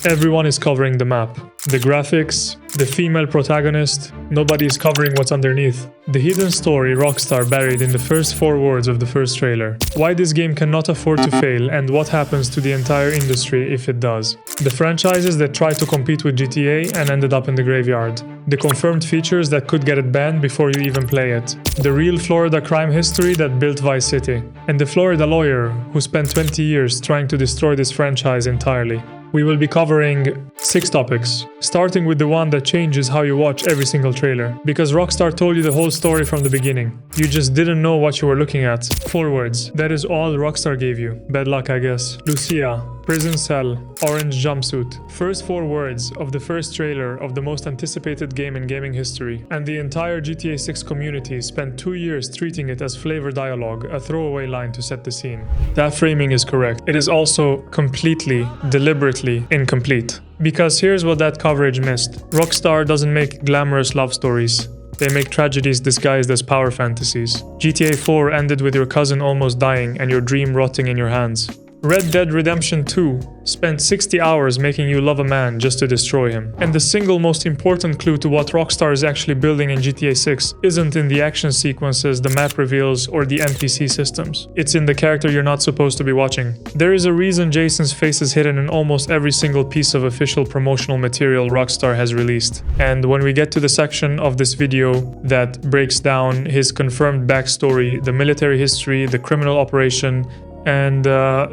Everyone is covering the map. The graphics, the female protagonist, nobody is covering what's underneath. The hidden story Rockstar buried in the first 4 words of the first trailer. Why this game cannot afford to fail and what happens to the entire industry if it does. The franchises that tried to compete with GTA and ended up in the graveyard. The confirmed features that could get it banned before you even play it. The real Florida crime history that built Vice City. And the Florida lawyer who spent 20 years trying to destroy this franchise entirely. We will be covering 6 topics, starting with the one that changes how you watch every single trailer. Because Rockstar told you the whole story from the beginning. You just didn't know what you were looking at. 4 words. That is all Rockstar gave you. Bad luck, I guess. Lucia. Prison cell. Orange jumpsuit. First 4 words of the first trailer of the most anticipated game in gaming history. And the entire GTA 6 community spent 2 years treating it as flavor dialogue, a throwaway line to set the scene. That framing is correct. It is also completely, deliberately incomplete. Because here's what that coverage missed. Rockstar doesn't make glamorous love stories. They make tragedies disguised as power fantasies. GTA 4 ended with your cousin almost dying and your dream rotting in your hands. Red Dead Redemption 2 spent 60 hours making you love a man just to destroy him. And the single most important clue to what Rockstar is actually building in GTA 6 isn't in the action sequences, the map reveals, or the NPC systems. It's in the character you're not supposed to be watching. There is a reason Jason's face is hidden in almost every single piece of official promotional material Rockstar has released. And when we get to the section of this video that breaks down his confirmed backstory, the military history, the criminal operation, and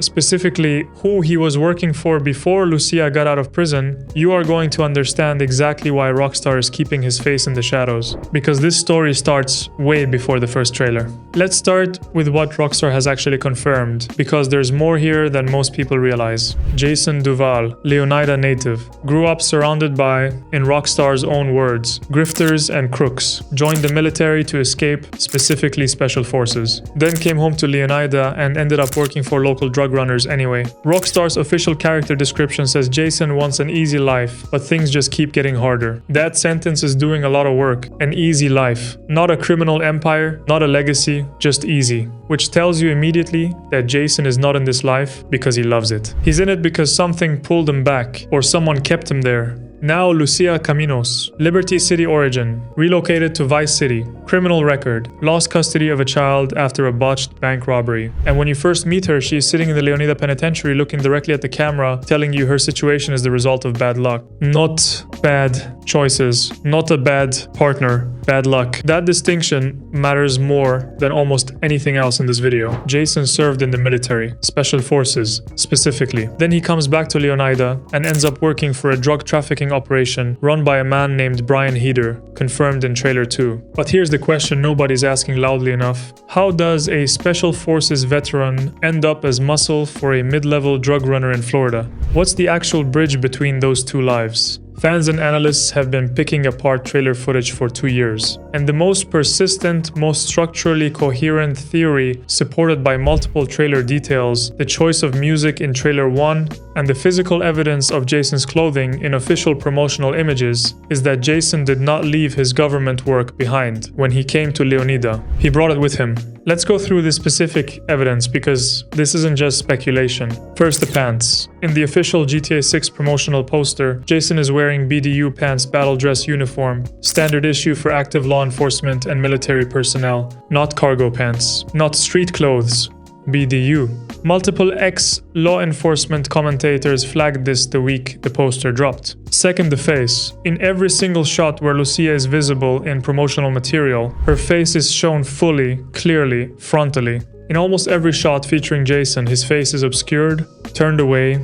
specifically who he was working for before Lucia got out of prison, you are going to understand exactly why Rockstar is keeping his face in the shadows. Because this story starts way before the first trailer. Let's start with what Rockstar has actually confirmed, because there's more here than most people realize. Jason Duval, Leonida native, grew up surrounded by, in Rockstar's own words, grifters and crooks, joined the military to escape, specifically special forces. Then came home to Leonida and ended up working for local drug runners anyway. Rockstar's official character description says Jason wants an easy life, but things just keep getting harder. That sentence is doing a lot of work. An easy life. Not a criminal empire, not a legacy, just easy. Which tells you immediately that Jason is not in this life because he loves it. He's in it because something pulled him back, or someone kept him there. Now Lucia Caminos, Liberty City origin, relocated to Vice City, criminal record, lost custody of a child after a botched bank robbery. And when you first meet her, she is sitting in the Leonida Penitentiary looking directly at the camera, telling you her situation is the result of bad luck. Not bad choices, not a bad partner, bad luck. That distinction matters more than almost anything else in this video. Jason served in the military, special forces, specifically. Then he comes back to Leonida and ends up working for a drug trafficking operation run by a man named Brian Heder, confirmed in trailer 2. But here's the question nobody's asking loudly enough. How does a special forces veteran end up as muscle for a mid-level drug runner in Florida? What's the actual bridge between those two lives? Fans and analysts have been picking apart trailer footage for 2 years. And the most persistent, most structurally coherent theory, supported by multiple trailer details, the choice of music in trailer 1, and the physical evidence of Jason's clothing in official promotional images, is that Jason did not leave his government work behind when he came to Leonida. He brought it with him. Let's go through the specific evidence because this isn't just speculation. First, the pants. In the official GTA 6 promotional poster, Jason is wearing BDU pants battle dress uniform, standard issue for active law enforcement and military personnel, not cargo pants, not street clothes, BDU. Multiple ex-law enforcement commentators flagged this the week the poster dropped. Second, the face. In every single shot where Lucia is visible in promotional material, her face is shown fully, clearly, frontally. In almost every shot featuring Jason, his face is obscured, turned away,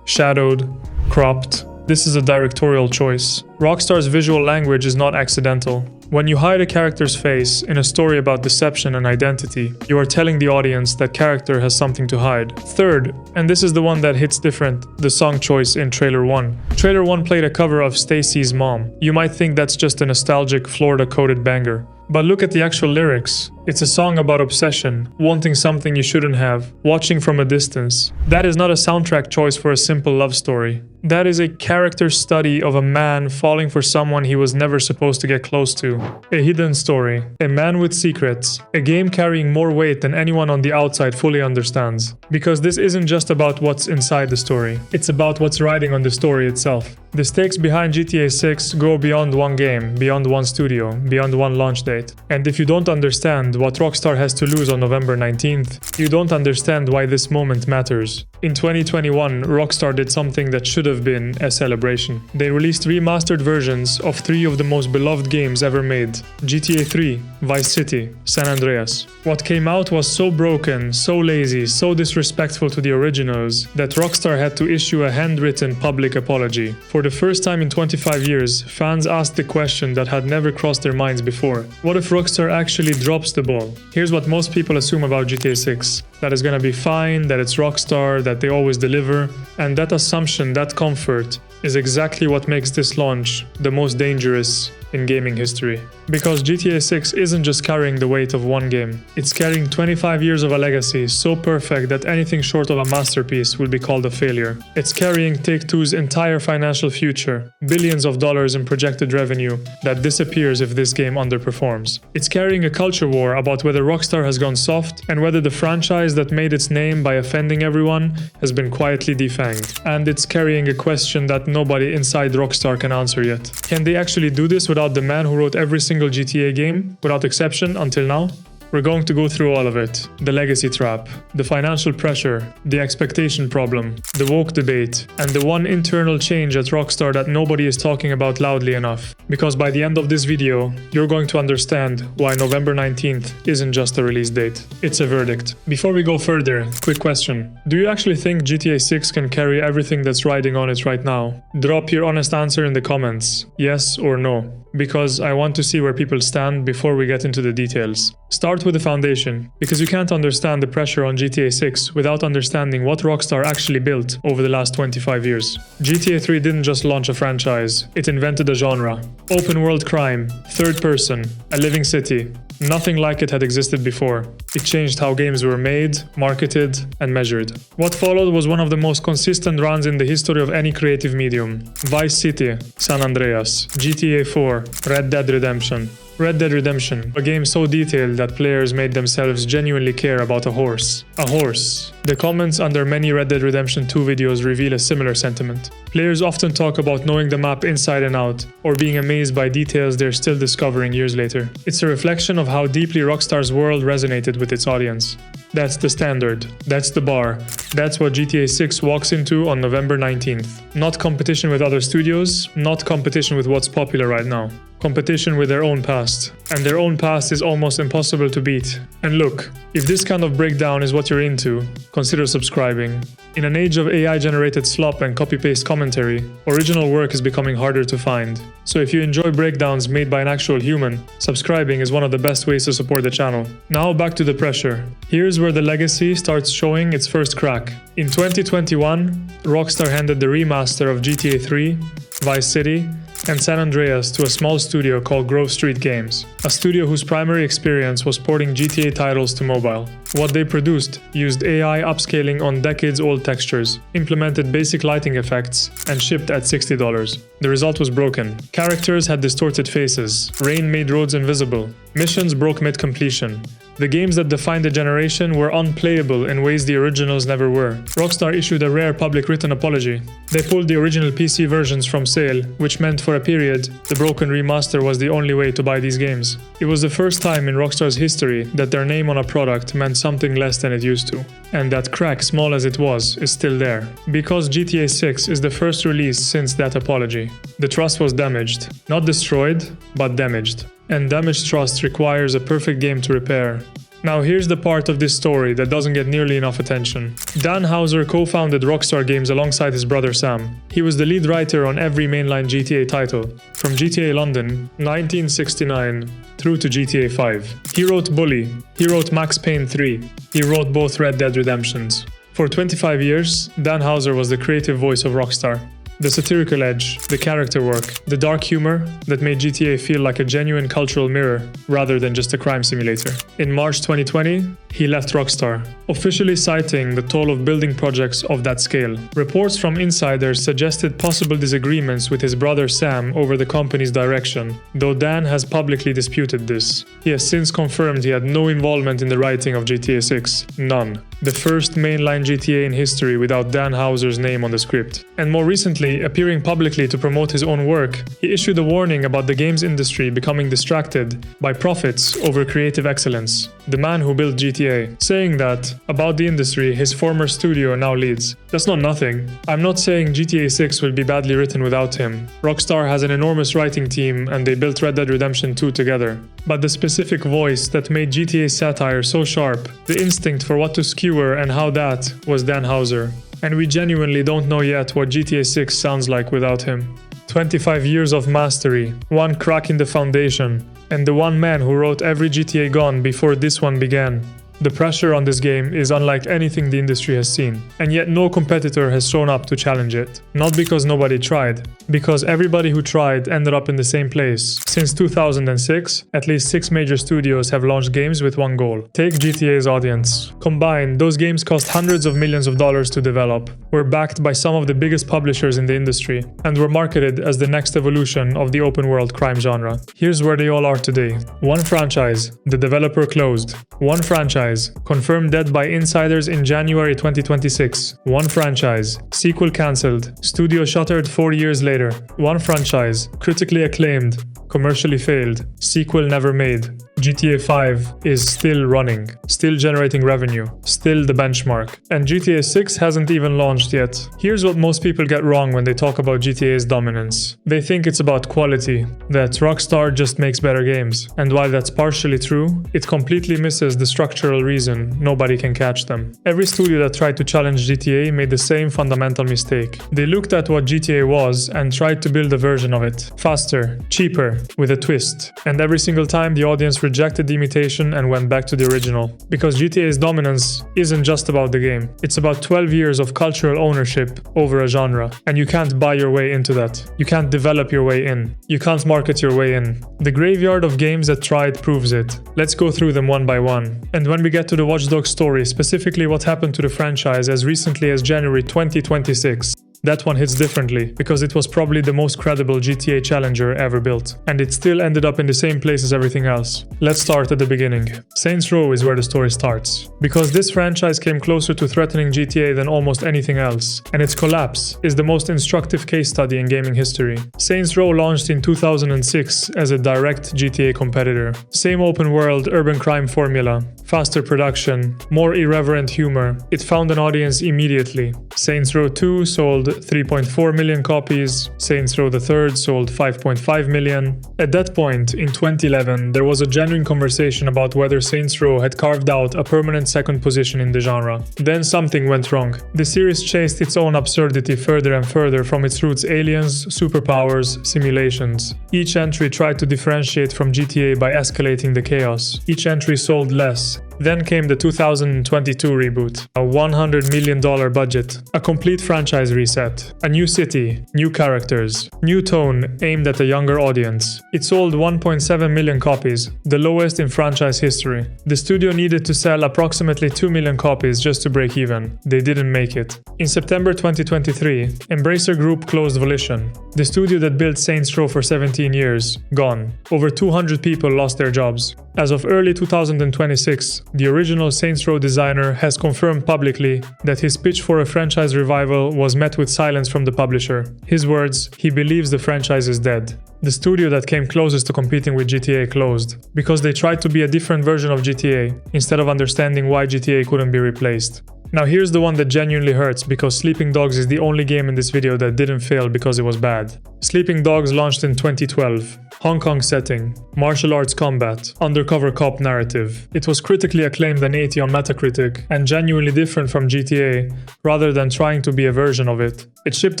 shadowed, cropped. This is a directorial choice. Rockstar's visual language is not accidental. When you hide a character's face in a story about deception and identity, you are telling the audience that character has something to hide. Third, and this is the one that hits different, the song choice in trailer 1. Trailer 1 played a cover of Stacy's Mom. You might think that's just a nostalgic Florida-coded banger. But look at the actual lyrics. It's a song about obsession, wanting something you shouldn't have, watching from a distance. That is not a soundtrack choice for a simple love story. That is a character study of a man falling for someone he was never supposed to get close to. A hidden story. A man with secrets. A game carrying more weight than anyone on the outside fully understands. Because this isn't just about what's inside the story. It's about what's riding on the story itself. The stakes behind GTA 6 go beyond one game, beyond one studio, beyond one launch date. And if you don't understand what Rockstar has to lose on November 19th, you don't understand why this moment matters. In 2021, Rockstar did something that should have been a celebration. They released remastered versions of 3 of the most beloved games ever made: GTA 3, Vice City, San Andreas. What came out was so broken, so lazy, so disrespectful to the originals that Rockstar had to issue a handwritten public apology. For the first time in 25 years, fans asked the question that had never crossed their minds before. What if Rockstar actually drops the ball? Here's what most people assume about GTA 6. That it's gonna be fine, that it's Rockstar, that they always deliver, and that assumption, that comfort, is exactly what makes this launch the most dangerous in gaming history. Because GTA 6 isn't just carrying the weight of one game, it's carrying 25 years of a legacy so perfect that anything short of a masterpiece would be called a failure. It's carrying Take-Two's entire financial future, billions of dollars in projected revenue that disappears if this game underperforms. It's carrying a culture war about whether Rockstar has gone soft and whether the franchise that made its name by offending everyone has been quietly defanged. And it's carrying a question that nobody inside Rockstar can answer yet. Can they actually do this without the man who wrote every single GTA game, without exception, until now? We're going to go through all of it. The legacy trap, the financial pressure, the expectation problem, the woke debate, and the one internal change at Rockstar that nobody is talking about loudly enough. Because by the end of this video, you're going to understand why November 19th isn't just a release date. It's a verdict. Before we go further, quick question. Do you actually think GTA 6 can carry everything that's riding on it right now? Drop your honest answer in the comments, yes or no, because I want to see where people stand before we get into the details. Start with the foundation, because you can't understand the pressure on GTA 6 without understanding what Rockstar actually built over the last 25 years. GTA 3 didn't just launch a franchise, it invented a genre. Open world crime, third person, a living city. Nothing like it had existed before. It changed how games were made, marketed, and measured. What followed was one of the most consistent runs in the history of any creative medium. Vice City, San Andreas, GTA 4, Red Dead Redemption. Red Dead Redemption, a game so detailed that players made themselves genuinely care about a horse. A horse. The comments under many Red Dead Redemption 2 videos reveal a similar sentiment. Players often talk about knowing the map inside and out, or being amazed by details they're still discovering years later. It's a reflection of how deeply Rockstar's world resonated with its audience. That's the standard. That's the bar. That's what GTA 6 walks into on November 19th. Not competition with other studios, not competition with what's popular right now. Competition with their own past. And their own past is almost impossible to beat. And look, if this kind of breakdown is what you're into, consider subscribing. In an age of AI-generated slop and copy-paste commentary, original work is becoming harder to find. So if you enjoy breakdowns made by an actual human, subscribing is one of the best ways to support the channel. Now back to the pressure. Here's where the legacy starts showing its first crack. In 2021, Rockstar handed the remaster of GTA 3, Vice City, and San Andreas to a small studio called Grove Street Games, a studio whose primary experience was porting GTA titles to mobile. What they produced used AI upscaling on decades-old textures, implemented basic lighting effects, and shipped at $60. The result was broken. Characters had distorted faces, rain made roads invisible, missions broke mid-completion. The games that defined the generation were unplayable in ways the originals never were. Rockstar issued a rare public written apology. They pulled the original PC versions from sale, which meant for a period, the broken remaster was the only way to buy these games. It was the first time in Rockstar's history that their name on a product meant something less than it used to. And that crack, small as it was, is still there. Because GTA 6 is the first release since that apology. The trust was damaged. Not destroyed, but damaged. And damaged trust requires a perfect game to repair. Now here's the part of this story that doesn't get nearly enough attention. Dan Houser co-founded Rockstar Games alongside his brother Sam. He was the lead writer on every mainline GTA title, from GTA London, 1969, through to GTA 5. He wrote Bully, he wrote Max Payne 3, he wrote both Red Dead Redemptions. For 25 years, Dan Houser was the creative voice of Rockstar. the satirical edge, the character work, the dark humor that made GTA feel like a genuine cultural mirror rather than just a crime simulator. In March 2020, he left Rockstar, officially citing the toll of building projects of that scale. Reports from insiders suggested possible disagreements with his brother Sam over the company's direction, though Dan has publicly disputed this. He has since confirmed he had no involvement in the writing of GTA 6. None. The first mainline GTA in history without Dan Houser's name on the script. And more recently, appearing publicly to promote his own work, he issued a warning about the games industry becoming distracted by profits over creative excellence. The man who built GTA, saying that, about the industry his former studio now leads. That's not nothing. I'm not saying GTA 6 will be badly written without him. Rockstar has an enormous writing team and they built Red Dead Redemption 2 together. But the specific voice that made GTA satire so sharp, the instinct for what to skewer and how that, was Dan Houser. And we genuinely don't know yet what GTA 6 sounds like without him. 25 years of mastery, one crack in the foundation, and the one man who wrote every GTA gone before this one began. The pressure on this game is unlike anything the industry has seen, and yet no competitor has shown up to challenge it. Not because nobody tried, because everybody who tried ended up in the same place. Since 2006, at least 6 major studios have launched games with one goal. Take GTA's audience. Combined, those games cost hundreds of millions of dollars to develop, were backed by some of the biggest publishers in the industry, and were marketed as the next evolution of the open-world crime genre. Here's where they all are today. One franchise, the developer closed. One franchise, confirmed dead by insiders in January 2026. One franchise, sequel cancelled, studio shuttered 4 years later. One franchise, critically acclaimed, commercially failed, sequel never made. GTA 5 is still running, still generating revenue, still the benchmark. And GTA 6 hasn't even launched yet. Here's what most people get wrong when they talk about GTA's dominance. They think it's about quality, that Rockstar just makes better games. And while that's partially true, it completely misses the structural reason nobody can catch them. Every studio that tried to challenge GTA made the same fundamental mistake. They looked at what GTA was and tried to build a version of it. Faster, cheaper, with a twist. And every single time the audience rejected the imitation and went back to the original. Because GTA's dominance isn't just about the game. It's about 12 years of cultural ownership over a genre. And you can't buy your way into that. You can't develop your way in. You can't market your way in. The graveyard of games that tried proves it. Let's go through them one by one. And when we get to the Watch Dogs story, specifically what happened to the franchise as recently as January 2026, that one hits differently, because it was probably the most credible GTA challenger ever built, and it still ended up in the same place as everything else. Let's start at the beginning. Saints Row is where the story starts, because this franchise came closer to threatening GTA than almost anything else, and its collapse is the most instructive case study in gaming history. Saints Row launched in 2006 as a direct GTA competitor. Same open world urban crime formula, faster production, more irreverent humor. It found an audience immediately. Saints Row 2 sold 3.4 million copies, Saints Row the Third sold 5.5 million. At that point, in 2011, there was a genuine conversation about whether Saints Row had carved out a permanent second position in the genre. Then something went wrong. The series chased its own absurdity further and further from its roots: aliens, superpowers, simulations. Each entry tried to differentiate from GTA by escalating the chaos. Each entry sold less. Then came the 2022 reboot, a $100 million budget, a complete franchise reset, a new city, new characters, new tone aimed at a younger audience. It sold 1.7 million copies, the lowest in franchise history. The studio needed to sell approximately 2 million copies just to break even. They didn't make it. In September 2023, Embracer Group closed Volition, the studio that built Saints Row for 17 years, gone. Over 200 people lost their jobs. As of early 2026, the original Saints Row designer has confirmed publicly that his pitch for a franchise revival was met with silence from the publisher. His words: he believes the franchise is dead. The studio that came closest to competing with GTA closed, because they tried to be a different version of GTA, instead of understanding why GTA couldn't be replaced. Now here's the one that genuinely hurts, because Sleeping Dogs is the only game in this video that didn't fail because it was bad. Sleeping Dogs launched in 2012. Hong Kong setting, martial arts combat, undercover cop narrative. It was critically acclaimed an 80 on Metacritic and genuinely different from GTA, rather than trying to be a version of it. It shipped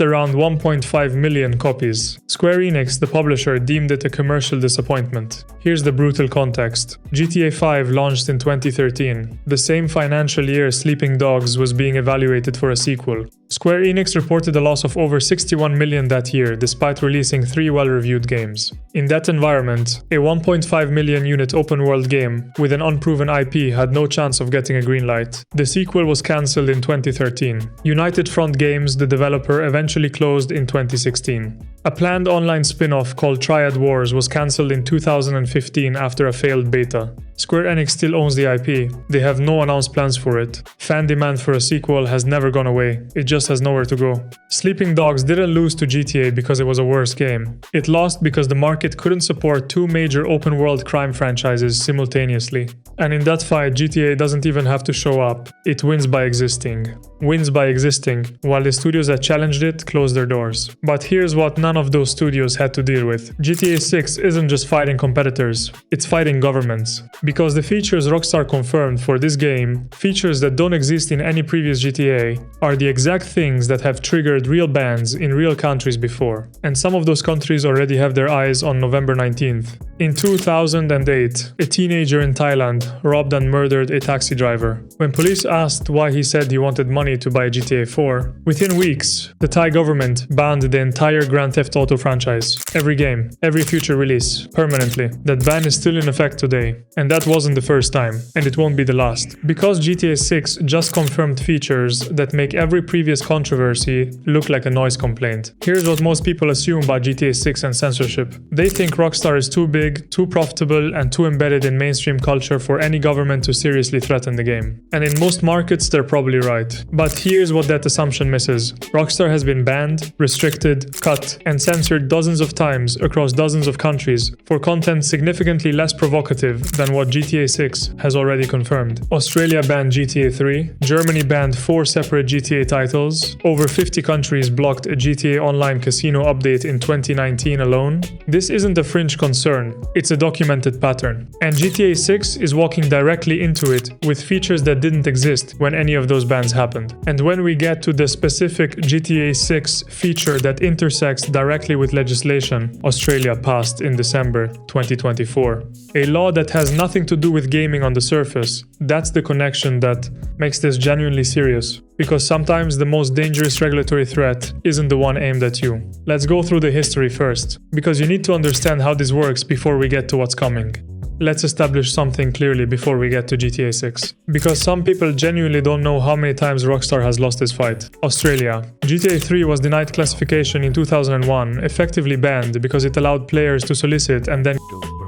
around 1.5 million copies. Square Enix, the publisher, deemed it a commercial disappointment. Here's the brutal context. GTA 5 launched in 2013, the same financial year Sleeping Dogs was being evaluated for a sequel. Square Enix reported a loss of over 61 million that year, despite releasing 3 well-reviewed games. In that environment, a 1.5 million unit open-world game with an unproven IP had no chance of getting a green light. The sequel was cancelled in 2013. United Front Games, the developer, eventually closed in 2016. A planned online spin-off called Triad Wars was cancelled in 2015 after a failed beta. Square Enix still owns the IP. They have no announced plans for it. Fan demand for a sequel has never gone away. It just has nowhere to go. Sleeping Dogs didn't lose to GTA because it was a worse game. It lost because the market couldn't support 2 major open-world crime franchises simultaneously. And in that fight, GTA doesn't even have to show up. It wins by existing. Wins by existing, while the studios that challenged it closed their doors. But here's what none of those studios had to deal with. GTA 6 isn't just fighting competitors, it's fighting governments. Because the features Rockstar confirmed for this game, features that don't exist in any previous GTA, are the exact things that have triggered real bans in real countries before. And some of those countries already have their eyes on November 19th. In 2008, a teenager in Thailand robbed and murdered a taxi driver. When police asked why he said he wanted money to buy GTA 4, within weeks, the Thai government banned the entire Grand Theft Auto franchise. Every game, every future release, permanently. That ban is still in effect today. And that wasn't the first time, and it won't be the last. Because GTA 6 just confirmed features that make every previous controversy look like a noise complaint. Here's what most people assume about GTA 6 and censorship. They think Rockstar is too big, too profitable, and too embedded in mainstream culture for any government to seriously threaten the game. And in most markets, they're probably right. But here's what that assumption misses. Rockstar has been banned, restricted, cut, and censored dozens of times across dozens of countries for content significantly less provocative than what GTA 6 has already confirmed. Australia banned GTA 3, Germany banned 4 separate GTA titles, over 50 countries blocked a GTA Online casino update in 2019 alone. This isn't a fringe concern, it's a documented pattern. And GTA 6 is walking directly into it with features that didn't exist when any of those bans happened. And when we get to the specific GTA 6 feature that intersects directly with legislation Australia passed in December 2024, a law that has nothing to do with gaming on the surface, that's the connection that makes this genuinely serious. Because sometimes the most dangerous regulatory threat isn't the one aimed at you. Let's go through the history first, because you need to understand how this works before we get to what's coming. Let's establish something clearly before we get to GTA 6. Because some people genuinely don't know how many times Rockstar has lost this fight. Australia. GTA 3 was denied classification in 2001, effectively banned because it allowed players to solicit and then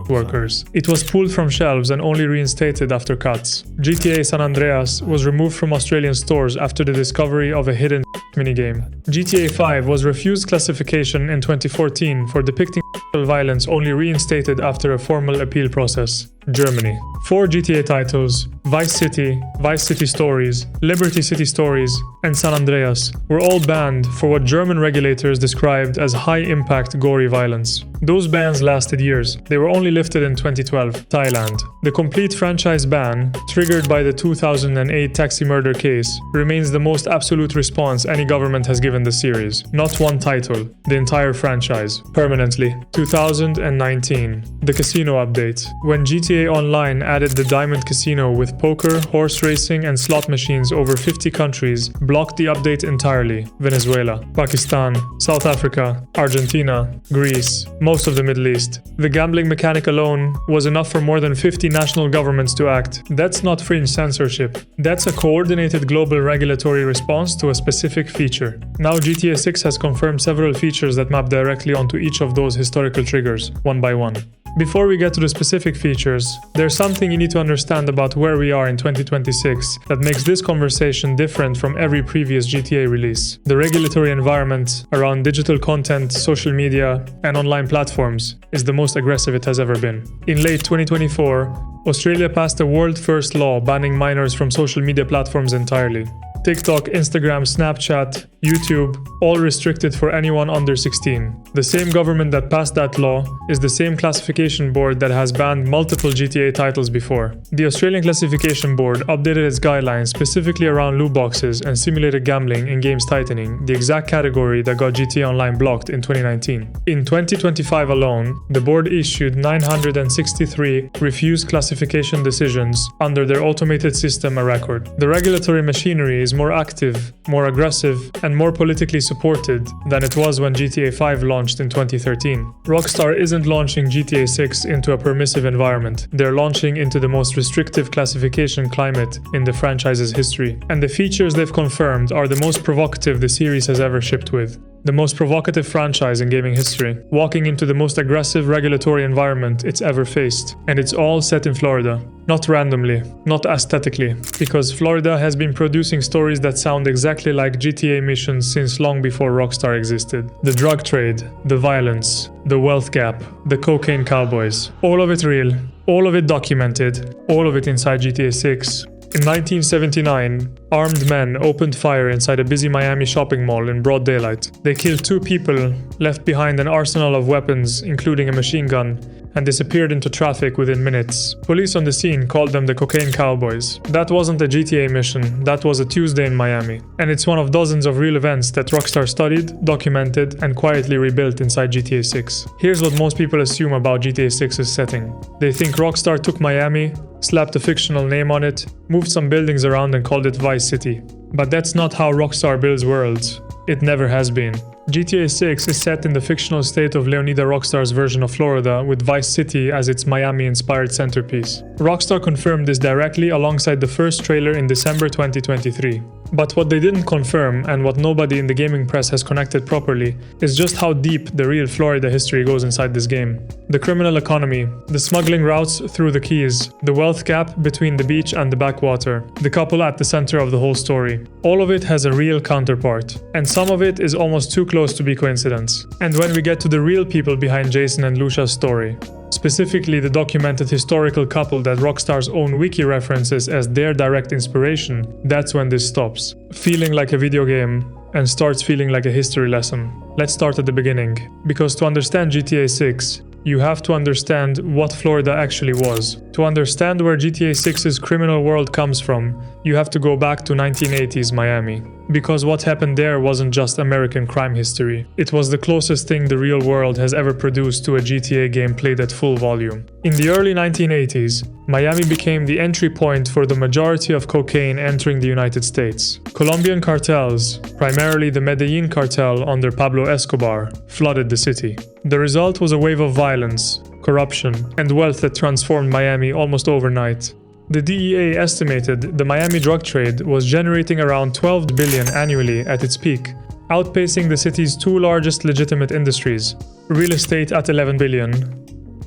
workers. It was pulled from shelves and only reinstated after cuts. GTA San Andreas was removed from Australian stores after the discovery of a hidden minigame. GTA 5 was refused classification in 2014 for depicting violence, only reinstated after a formal appeal process. Germany. 4 GTA titles, Vice City Stories, Liberty City Stories, and San Andreas were all banned for what German regulators described as high-impact gory violence. Those bans lasted years. They were only lifted in 2012. Thailand. The complete franchise ban, triggered by the 2008 taxi murder case, remains the most absolute response any government has given the series. Not one title, the entire franchise, permanently. 2019. The casino update. When GTA Online added the Diamond Casino with poker, horse racing, and slot machines over 50 countries, blocked the update entirely. Venezuela, Pakistan, South Africa, Argentina, Greece, most of the Middle East. The gambling mechanic alone was enough for more than 50 national governments to act. That's not fringe censorship. That's a coordinated global regulatory response to a specific feature. Now GTA 6 has confirmed several features that map directly onto each of those historical triggers, one by one. Before we get to the specific features, there's something you need to understand about where we are in 2026 that makes this conversation different from every previous GTA release. The regulatory environment around digital content, social media, and online platforms is the most aggressive it has ever been. In late 2024, Australia passed a world-first law banning minors from social media platforms entirely. TikTok, Instagram, Snapchat, YouTube, all restricted for anyone under 16. The same government that passed that law is the same classification board that has banned multiple GTA titles before. The Australian Classification Board updated its guidelines specifically around loot boxes and simulated gambling in games tightening, the exact category that got GTA Online blocked in 2019. In 2025 alone, the board issued 963 refused classification decisions under their automated system, a record. The regulatory machinery is more active, more aggressive, and more politically supported than it was when GTA 5 launched in 2013. Rockstar isn't launching GTA 6 into a permissive environment. They're launching into the most restrictive classification climate in the franchise's history. And the features they've confirmed are the most provocative the series has ever shipped with. The most provocative franchise in gaming history, walking into the most aggressive regulatory environment it's ever faced. And it's all set in Florida. Not randomly, not aesthetically, because Florida has been producing stories that sound exactly like GTA missions since long before Rockstar existed. The drug trade, the violence, the wealth gap, the cocaine cowboys. All of it real, all of it documented, all of it inside GTA 6. In 1979, armed men opened fire inside a busy Miami shopping mall in broad daylight. They killed 2 people, left behind an arsenal of weapons, including a machine gun, and disappeared into traffic within minutes. Police on the scene called them the Cocaine Cowboys. That wasn't a GTA mission, that was a Tuesday in Miami. And it's one of dozens of real events that Rockstar studied, documented, and quietly rebuilt inside GTA 6. Here's what most people assume about GTA 6's setting. They think Rockstar took Miami, slapped a fictional name on it, moved some buildings around and called it Vice City. But that's not how Rockstar builds worlds. It never has been. GTA 6 is set in the fictional state of Leonida Rockstar's version of Florida, with Vice City as its Miami-inspired centerpiece. Rockstar confirmed this directly alongside the first trailer in December 2023. But what they didn't confirm, and what nobody in the gaming press has connected properly, is just how deep the real Florida history goes inside this game. The criminal economy, the smuggling routes through the Keys, the wealth gap between the beach and the backwater, the couple at the center of the whole story. All of it has a real counterpart, and some of it is almost too close to be coincidence. And when we get to the real people behind Jason and Lucia's story, specifically the documented historical couple that Rockstar's own wiki references as their direct inspiration, that's when this stops feeling like a video game and starts feeling like a history lesson. Let's start at the beginning, because to understand GTA 6, you have to understand what Florida actually was. To understand where GTA 6's criminal world comes from, you have to go back to 1980s Miami. Because what happened there wasn't just American crime history. It was the closest thing the real world has ever produced to a GTA game played at full volume. In the early 1980s, Miami became the entry point for the majority of cocaine entering the United States. Colombian cartels, primarily the Medellin cartel under Pablo Escobar, flooded the city. The result was a wave of violence, corruption, and wealth that transformed Miami almost overnight. The DEA estimated the Miami drug trade was generating around $12 billion annually at its peak, outpacing the city's 2 largest legitimate industries, real estate at $11 billion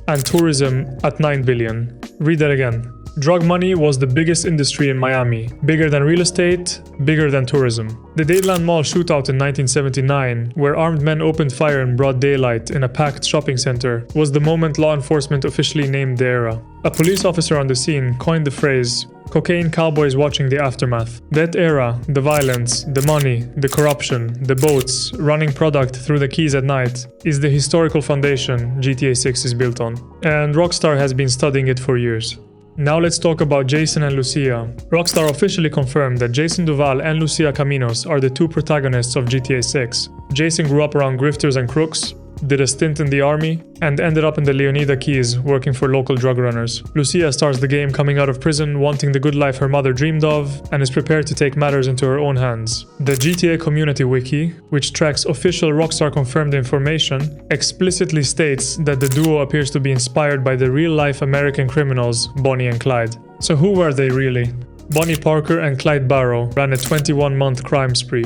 and tourism at $9 billion. Read that again. Drug money was the biggest industry in Miami, bigger than real estate, bigger than tourism. The Dadeland Mall shootout in 1979, where armed men opened fire in broad daylight in a packed shopping center, was the moment law enforcement officially named the era. A police officer on the scene coined the phrase, "Cocaine cowboys watching the aftermath." That era, the violence, the money, the corruption, the boats, running product through the Keys at night, is the historical foundation GTA 6 is built on. And Rockstar has been studying it for years. Now let's talk about Jason and Lucia. Rockstar officially confirmed that Jason Duval and Lucia Caminos are the 2 protagonists of GTA 6. Jason grew up around grifters and crooks, did a stint in the army, and ended up in the Leonida Keys working for local drug runners. Lucia starts the game coming out of prison, wanting the good life her mother dreamed of, and is prepared to take matters into her own hands. The GTA Community Wiki, which tracks official Rockstar confirmed information, explicitly states that the duo appears to be inspired by the real-life American criminals Bonnie and Clyde. So who were they really? Bonnie Parker and Clyde Barrow ran a 21-month crime spree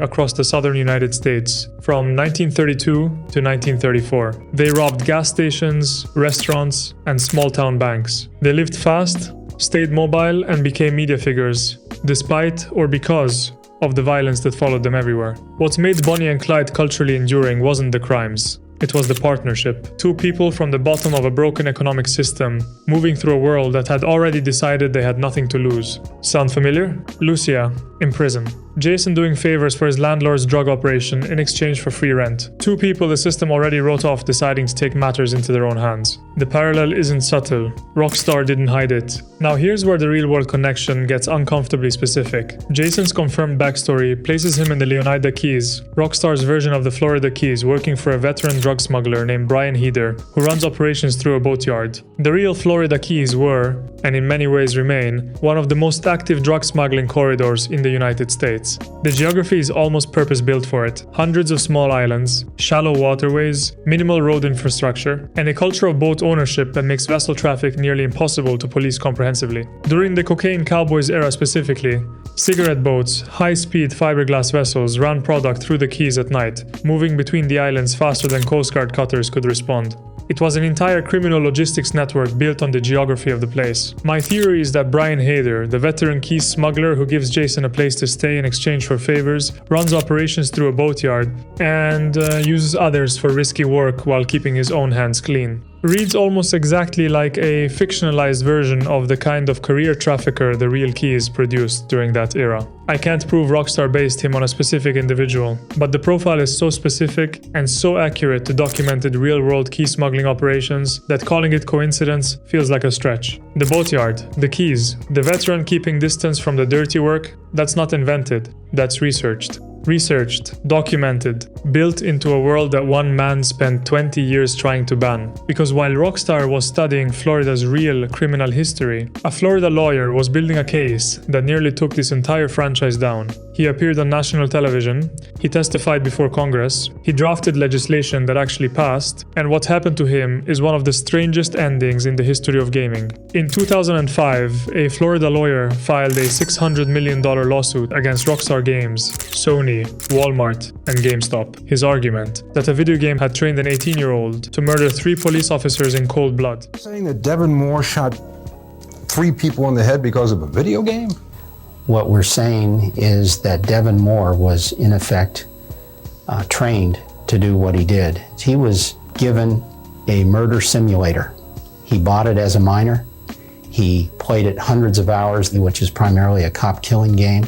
across the southern United States from 1932 to 1934. They robbed gas stations, restaurants, and small-town banks. They lived fast, stayed mobile, and became media figures, despite or because of the violence that followed them everywhere. What made Bonnie and Clyde culturally enduring wasn't the crimes. It was the partnership. 2 people from the bottom of a broken economic system, moving through a world that had already decided they had nothing to lose. Sound familiar? Lucia, in prison. Jason doing favors for his landlord's drug operation in exchange for free rent. Two people the system already wrote off deciding to take matters into their own hands. The parallel isn't subtle. Rockstar didn't hide it. Now here's where the real-world connection gets uncomfortably specific. Jason's confirmed backstory places him in the Leonida Keys, Rockstar's version of the Florida Keys, working for a veteran drug smuggler named Brian Heder, who runs operations through a boatyard. The real Florida Keys were, and in many ways remain, one of the most active drug smuggling corridors in the United States. The geography is almost purpose-built for it. Hundreds of small islands, shallow waterways, minimal road infrastructure, and a culture of boat ownership that makes vessel traffic nearly impossible to police comprehensively. During the cocaine cowboys era specifically, cigarette boats, high-speed fiberglass vessels ran product through the Keys at night, moving between the islands faster than Coast Guard cutters could respond. It was an entire criminal logistics network built on the geography of the place. My theory is that Brian Heder, the veteran Keys smuggler who gives Jason a place to stay in exchange for favors, runs operations through a boatyard, and uses others for risky work while keeping his own hands clean. Reads almost exactly like a fictionalized version of the kind of career trafficker the real Keys produced during that era. I can't prove Rockstar based him on a specific individual, but the profile is so specific and so accurate to documented real-world key smuggling operations that calling it coincidence feels like a stretch. The boatyard, the Keys, the veteran keeping distance from the dirty work, that's not invented, that's researched. Researched, documented, built into a world that one man spent 20 years trying to ban. Because while Rockstar was studying Florida's real criminal history, a Florida lawyer was building a case that nearly took this entire franchise down. He appeared on national television, he testified before Congress, he drafted legislation that actually passed, and what happened to him is one of the strangest endings in the history of gaming. In 2005, a Florida lawyer filed a $600 million lawsuit against Rockstar Games, Sony, Walmart, and GameStop. His argument, that a video game had trained an 18-year-old to murder 3 police officers in cold blood. Saying that Devin Moore shot 3 people in the head because of a video game? What we're saying is that Devin Moore was, in effect, trained to do what he did. He was given a murder simulator. He bought it as a minor. He played it hundreds of hours, which is primarily a cop-killing game.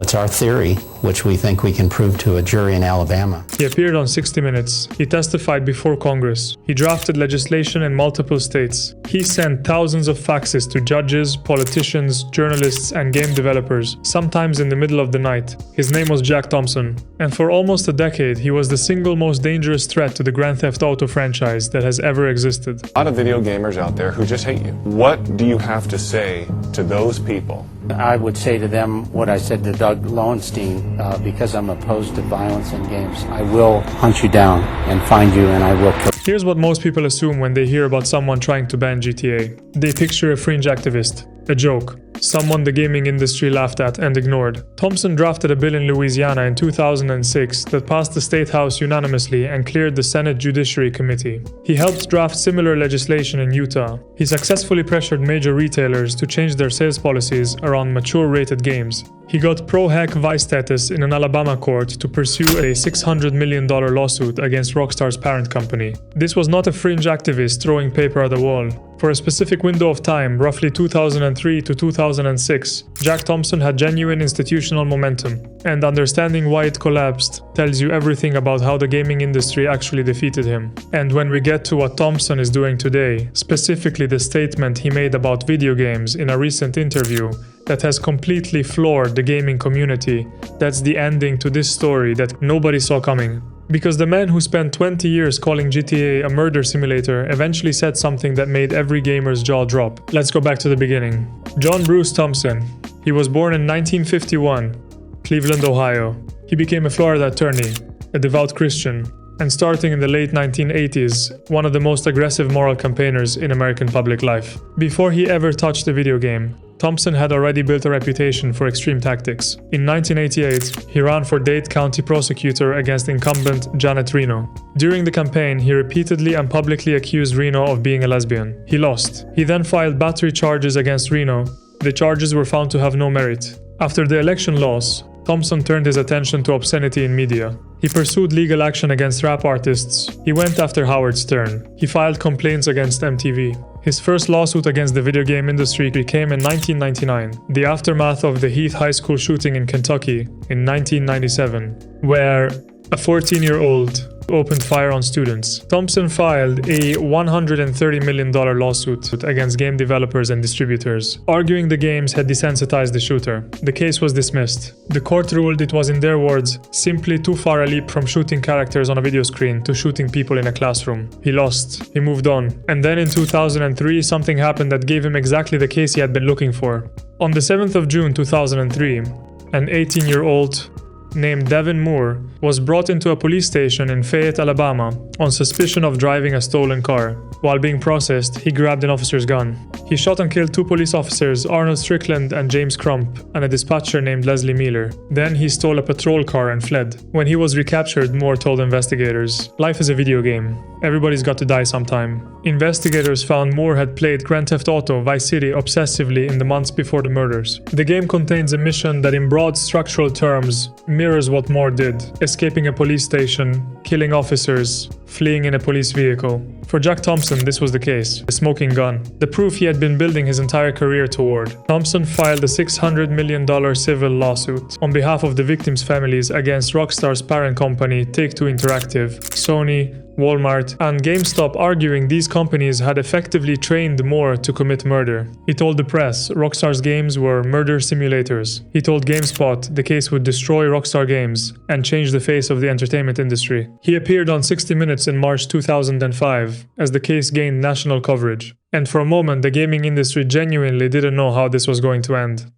It's our theory, which we think we can prove to a jury in Alabama. He appeared on 60 Minutes. He testified before Congress. He drafted legislation in multiple states. He sent thousands of faxes to judges, politicians, journalists, and game developers, sometimes in the middle of the night. His name was Jack Thompson, and for almost a decade, he was the single most dangerous threat to the Grand Theft Auto franchise that has ever existed. A lot of video gamers out there who just hate you. What do you have to say to those people? I would say to them what I said to Doug Lowenstein, because I'm opposed to violence in games. I will hunt you down and find you, and I will kill you. Here's what most people assume when they hear about someone trying to ban GTA. They picture a fringe activist, a joke, someone the gaming industry laughed at and ignored. Thompson drafted a bill in Louisiana in 2006 that passed the State House unanimously and cleared the Senate Judiciary Committee. He helped draft similar legislation in Utah. He successfully pressured major retailers to change their sales policies around mature rated games. He got pro-hack vice status in an Alabama court to pursue a $600 million lawsuit against Rockstar's parent company. This was not a fringe activist throwing paper at the wall. For a specific window of time, roughly 2003 to 2006, Jack Thompson had genuine institutional momentum, and understanding why it collapsed tells you everything about how the gaming industry actually defeated him. And when we get to what Thompson is doing today, specifically the statement he made about video games in a recent interview that has completely floored the gaming community, that's the ending to this story that nobody saw coming. Because the man who spent 20 years calling GTA a murder simulator eventually said something that made every gamer's jaw drop. Let's go back to the beginning. John Bruce Thompson. He was born in 1951, Cleveland, Ohio. He became a Florida attorney, a devout Christian, and starting in the late 1980s, one of the most aggressive moral campaigners in American public life. Before he ever touched a video game, Thompson had already built a reputation for extreme tactics. In 1988, he ran for Dade County prosecutor against incumbent Janet Reno. During the campaign, he repeatedly and publicly accused Reno of being a lesbian. He lost. He then filed battery charges against Reno. The charges were found to have no merit. After the election loss, Thompson turned his attention to obscenity in media. He pursued legal action against rap artists. He went after Howard Stern. He filed complaints against MTV. His first lawsuit against the video game industry came in 1999, the aftermath of the Heath High School shooting in Kentucky in 1997, where a 14-year-old opened fire on students. Thompson filed a $130 million lawsuit against game developers and distributors, arguing the games had desensitized the shooter. The case was dismissed. The court ruled it was, in their words, simply too far a leap from shooting characters on a video screen to shooting people in a classroom. He lost. He moved on. And then in 2003, something happened that gave him exactly the case he had been looking for. On the 7th of June 2003, an 18-year-old named Devin Moore was brought into a police station in Fayette, Alabama on suspicion of driving a stolen car. While being processed, he grabbed an officer's gun. He shot and killed 2 police officers, Arnold Strickland and James Crump, and a dispatcher named Leslie Mealer. Then he stole a patrol car and fled. When he was recaptured, Moore told investigators, "Life is a video game. Everybody's got to die sometime." Investigators found Moore had played Grand Theft Auto Vice City obsessively in the months before the murders. The game contains a mission that in broad structural terms mirrors what Moore did, escaping a police station, killing officers, fleeing in a police vehicle. For Jack Thompson, this was the case, the smoking gun, the proof he had been building his entire career toward. Thompson filed a $600 million civil lawsuit on behalf of the victims' families against Rockstar's parent company, Take-Two Interactive, Sony, Walmart, and GameStop, arguing these companies had effectively trained Moore to commit murder. He told the press Rockstar's games were murder simulators. He told GameSpot the case would destroy Rockstar Games and change the face of the entertainment industry. He appeared on 60 Minutes in March 2005 as the case gained national coverage. And for a moment, the gaming industry genuinely didn't know how this was going to end.